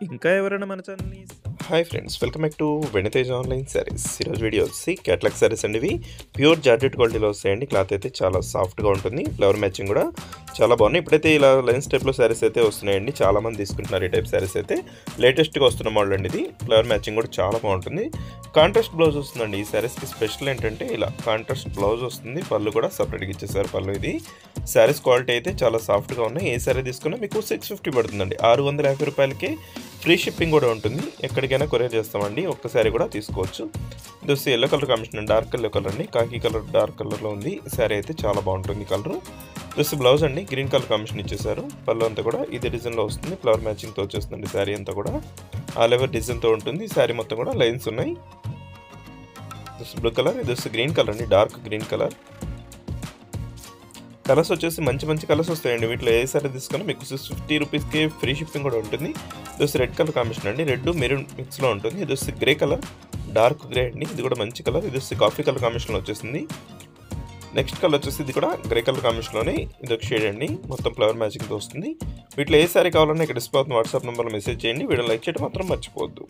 ఇంకా ఎవరైనా మన ఛానల్‌ని hi friends, welcome back to వెనితేజ్ online saris. ఈరోజు వీడియో వచ్చి క్యాట్లాగ్ శారీస్ అండి. ఇవి ప్యూర్ జార్జెట్ క్వాలిటీలో వస్తాయండి. క్లాత్ అయితే చాలా సాఫ్ట్గా ఉంటుంది. ఫ్లవర్ మ్యాచింగ్ కూడా చాలా బాగున్నాయి. ఇప్పుడైతే ఇలా లైన్స్ టైప్లో శారీస్ అయితే వస్తున్నాయండి. చాలామంది తీసుకుంటున్నారు ఈ టైప్ శారీస్ అయితే. లేటెస్ట్గా వస్తున్న మోడల్ అండి ఇది. ఫ్లవర్ మ్యాచింగ్ కూడా చాలా బాగుంటుంది. కాంట్రాస్ట్ బ్లౌజ్ వస్తుందండి ఈ శారీస్కి. స్పెషల్ ఏంటంటే ఇలా కాంట్రాస్ట్ బ్లౌజ్ వస్తుంది. పళ్ళు కూడా సపరేట్గా ఇచ్చేసారు. పళ్ళు ఇది శారీస్ క్వాలిటీ అయితే చాలా సాఫ్ట్గా ఉన్నాయి. ఏ శారీ తీసుకున్నా మీకు 650 పడుతుందండి. 650 రూపాయలకి ఫ్రీ షిప్పింగ్ కూడా ఉంటుంది. ఎక్కడికైనా కొరియర్ చేస్తామండి. ఒక్కసారి కూడా తీసుకోవచ్చు. ఇది వచ్చి yellow colour combination, dark yellow colour అండి. కాకి కలర్ డార్క్ కలర్లో ఉంది. శారీ అయితే చాలా బాగుంటుంది కలర్. ఇది బ్లౌజ్ అండి, గ్రీన్ కలర్ కాంబినేషన్ ఇచ్చేసారు. పళ్ళు అంతా కూడా ఇదే డిజైన్లో వస్తుంది. ఫ్లవర్ మ్యాచింగ్తో వచ్చేస్తుంది. శారీ అంతా కూడా ఆల్ ఓవర్ డిజైన్తో ఉంటుంది. శారీ మొత్తం కూడా లైన్స్ ఉన్నాయి. బ్లూ కలర్, ఇది వచ్చి గ్రీన్ కలర్ అండి, డార్క్ గ్రీన్ కలర్. కలర్స్ వచ్చేసి మంచి మంచి కలర్స్ వస్తాయండి. వీటిలో ఏ సారీ తీసుకున్నా మీకు 650 రూపీస్కి ఫ్రీ షిప్పింగ్ కూడా ఉంటుంది. ఇది వచ్చి రెడ్ కలర్ కాంబినేషన్ అండి, రెడ్ మెరూన్ మిక్స్లో ఉంటుంది. ఇది వచ్చి గ్రే కలర్, డార్క్ గ్రే అండి. ఇది కూడా మంచి కలర్. ఇది వచ్చి కాఫీ కలర్ కాంబినేషన్లో వచ్చేసింది. నెక్స్ట్ కలర్ వచ్చేసి ఇది కూడా గ్రే కలర్ కాంబినేషన్లోనే ఇది ఒక షేడ్ అండి. మొత్తం ఫ్లవర్ మ్యాచింగ్తో వస్తుంది. వీటిలో ఏ సారీ కావాలన్నా ఇక్కడ డిస్ప్లే అవుతున్న వాట్సాప్ నెంబర్లో మెసేజ్ చేయండి. వీడియో లైక్ చేయడం మాత్రం మర్చిపోవద్దు.